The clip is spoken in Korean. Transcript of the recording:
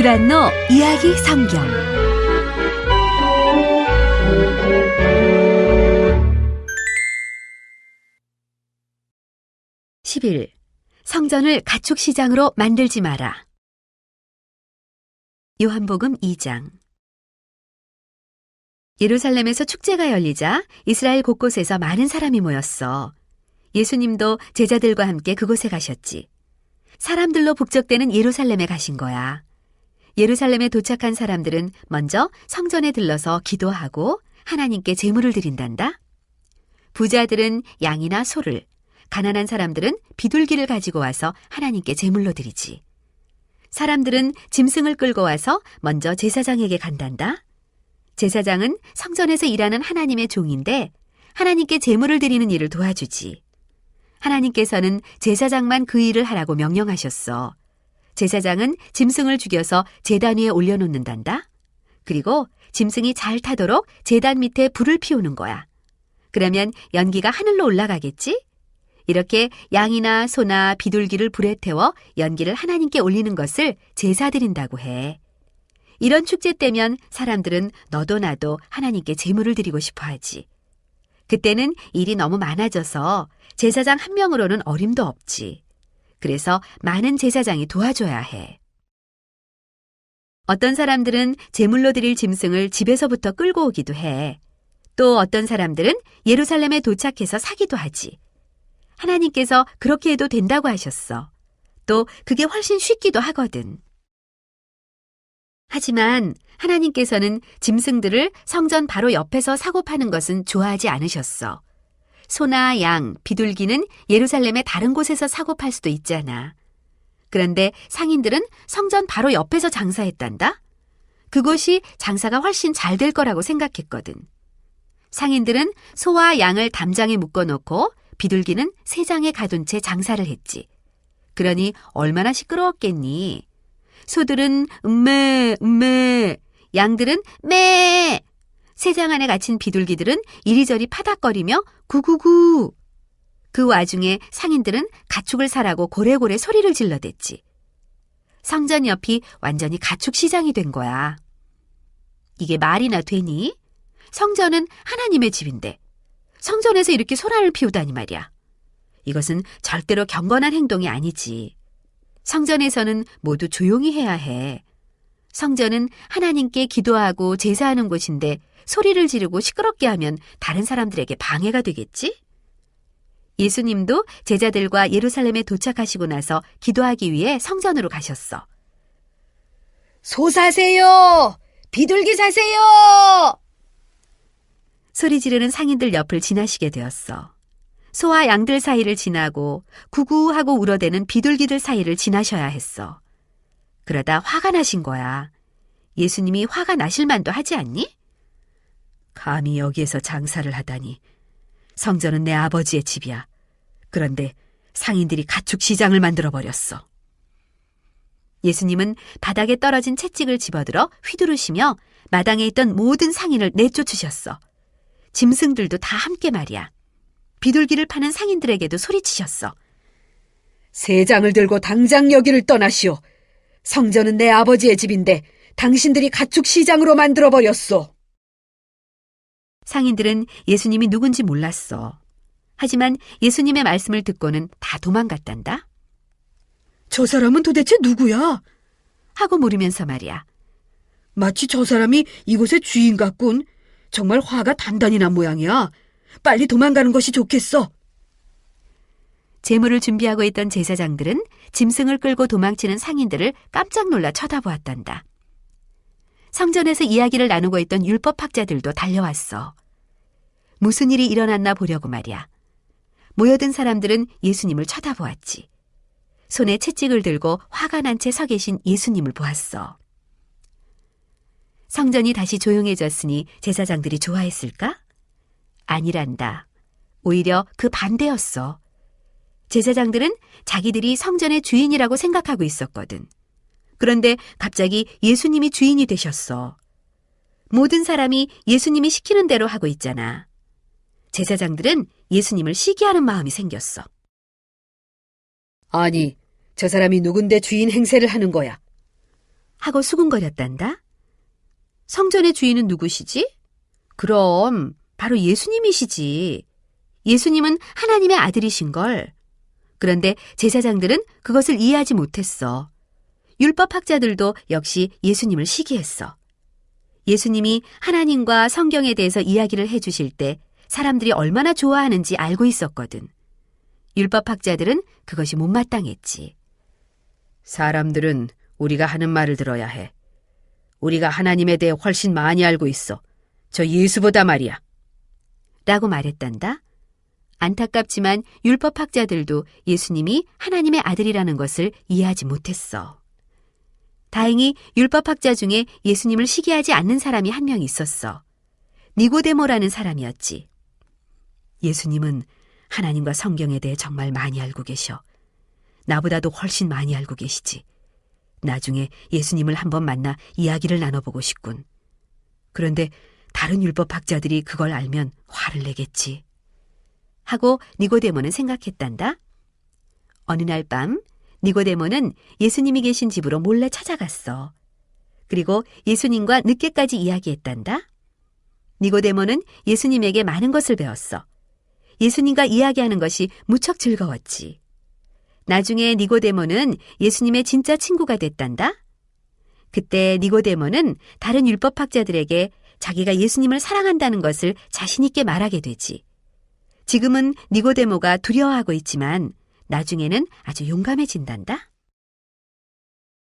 유란노 이야기 성경 10일 성전을 가축시장으로 만들지 마라. 요한복음 2장. 예루살렘에서 축제가 열리자 이스라엘 곳곳에서 많은 사람이 모였어. 예수님도 제자들과 함께 그곳에 가셨지. 사람들로 북적대는 예루살렘에 가신 거야. 예루살렘에 도착한 사람들은 먼저 성전에 들러서 기도하고 하나님께 제물을 드린단다. 부자들은 양이나 소를, 가난한 사람들은 비둘기를 가지고 와서 하나님께 제물로 드리지. 사람들은 짐승을 끌고 와서 먼저 제사장에게 간단다. 제사장은 성전에서 일하는 하나님의 종인데 하나님께 제물을 드리는 일을 도와주지. 하나님께서는 제사장만 그 일을 하라고 명령하셨어. 제사장은 짐승을 죽여서 제단 위에 올려놓는단다. 그리고 짐승이 잘 타도록 제단 밑에 불을 피우는 거야. 그러면 연기가 하늘로 올라가겠지? 이렇게 양이나 소나 비둘기를 불에 태워 연기를 하나님께 올리는 것을 제사 드린다고 해. 이런 축제 때면 사람들은 너도 나도 하나님께 제물을 드리고 싶어 하지. 그때는 일이 너무 많아져서 제사장 한 명으로는 어림도 없지. 그래서 많은 제사장이 도와줘야 해. 어떤 사람들은 제물로 드릴 짐승을 집에서부터 끌고 오기도 해. 또 어떤 사람들은 예루살렘에 도착해서 사기도 하지. 하나님께서 그렇게 해도 된다고 하셨어. 또 그게 훨씬 쉽기도 하거든. 하지만 하나님께서는 짐승들을 성전 바로 옆에서 사고 파는 것은 좋아하지 않으셨어. 소나 양, 비둘기는 예루살렘의 다른 곳에서 사고 팔 수도 있잖아. 그런데 상인들은 성전 바로 옆에서 장사했단다. 그곳이 장사가 훨씬 잘 될 거라고 생각했거든. 상인들은 소와 양을 담장에 묶어놓고 비둘기는 새장에 가둔 채 장사를 했지. 그러니 얼마나 시끄러웠겠니? 소들은 음메 음메, 양들은 매, 새장 안에 갇힌 비둘기들은 이리저리 파닥거리며 구구구. 그 와중에 상인들은 가축을 사라고 고래고래 소리를 질러댔지. 성전 옆이 완전히 가축 시장이 된 거야. 이게 말이나 되니? 성전은 하나님의 집인데 성전에서 이렇게 소란을 피우다니 말이야. 이것은 절대로 경건한 행동이 아니지. 성전에서는 모두 조용히 해야 해. 성전은 하나님께 기도하고 제사하는 곳인데 소리를 지르고 시끄럽게 하면 다른 사람들에게 방해가 되겠지? 예수님도 제자들과 예루살렘에 도착하시고 나서 기도하기 위해 성전으로 가셨어. 소 사세요! 비둘기 사세요! 소리 지르는 상인들 옆을 지나시게 되었어. 소와 양들 사이를 지나고 구구하고 울어대는 비둘기들 사이를 지나셔야 했어. 그러다 화가 나신 거야. 예수님이 화가 나실 만도 하지 않니? 감히 여기에서 장사를 하다니. 성전은 내 아버지의 집이야. 그런데 상인들이 가축 시장을 만들어버렸어. 예수님은 바닥에 떨어진 채찍을 집어들어 휘두르시며 마당에 있던 모든 상인을 내쫓으셨어. 짐승들도 다 함께 말이야. 비둘기를 파는 상인들에게도 소리치셨어. 새장을 들고 당장 여기를 떠나시오. 성전은 내 아버지의 집인데 당신들이 가축 시장으로 만들어버렸소. 상인들은 예수님이 누군지 몰랐어. 하지만 예수님의 말씀을 듣고는 다 도망갔단다. 저 사람은 도대체 누구야? 하고 물으면서 말이야. 마치 저 사람이 이곳의 주인 같군. 정말 화가 단단히 난 모양이야. 빨리 도망가는 것이 좋겠어. 제물을 준비하고 있던 제사장들은 짐승을 끌고 도망치는 상인들을 깜짝 놀라 쳐다보았단다. 성전에서 이야기를 나누고 있던 율법학자들도 달려왔어. 무슨 일이 일어났나 보려고 말이야. 모여든 사람들은 예수님을 쳐다보았지. 손에 채찍을 들고 화가 난 채 서 계신 예수님을 보았어. 성전이 다시 조용해졌으니 제사장들이 좋아했을까? 아니란다. 오히려 그 반대였어. 제사장들은 자기들이 성전의 주인이라고 생각하고 있었거든. 그런데 갑자기 예수님이 주인이 되셨어. 모든 사람이 예수님이 시키는 대로 하고 있잖아. 제사장들은 예수님을 시기하는 마음이 생겼어. 아니, 저 사람이 누군데 주인 행세를 하는 거야? 하고 수군거렸단다. 성전의 주인은 누구시지? 그럼 바로 예수님이시지. 예수님은 하나님의 아들이신걸. 그런데 제사장들은 그것을 이해하지 못했어. 율법학자들도 역시 예수님을 시기했어. 예수님이 하나님과 성경에 대해서 이야기를 해주실 때 사람들이 얼마나 좋아하는지 알고 있었거든. 율법학자들은 그것이 못마땅했지. 사람들은 우리가 하는 말을 들어야 해. 우리가 하나님에 대해 훨씬 많이 알고 있어. 저 예수보다 말이야. 라고 말했단다. 안타깝지만 율법학자들도 예수님이 하나님의 아들이라는 것을 이해하지 못했어. 다행히 율법학자 중에 예수님을 시기하지 않는 사람이 한 명 있었어. 니고데모라는 사람이었지. 예수님은 하나님과 성경에 대해 정말 많이 알고 계셔. 나보다도 훨씬 많이 알고 계시지. 나중에 예수님을 한번 만나 이야기를 나눠보고 싶군. 그런데 다른 율법학자들이 그걸 알면 화를 내겠지. 하고 니고데모는 생각했단다. 어느 날 밤 니고데모는 예수님이 계신 집으로 몰래 찾아갔어. 그리고 예수님과 늦게까지 이야기했단다. 니고데모는 예수님에게 많은 것을 배웠어. 예수님과 이야기하는 것이 무척 즐거웠지. 나중에 니고데모는 예수님의 진짜 친구가 됐단다. 그때 니고데모는 다른 율법학자들에게 자기가 예수님을 사랑한다는 것을 자신 있게 말하게 되지. 지금은 니고데모가 두려워하고 있지만 나중에는 아주 용감해진단다.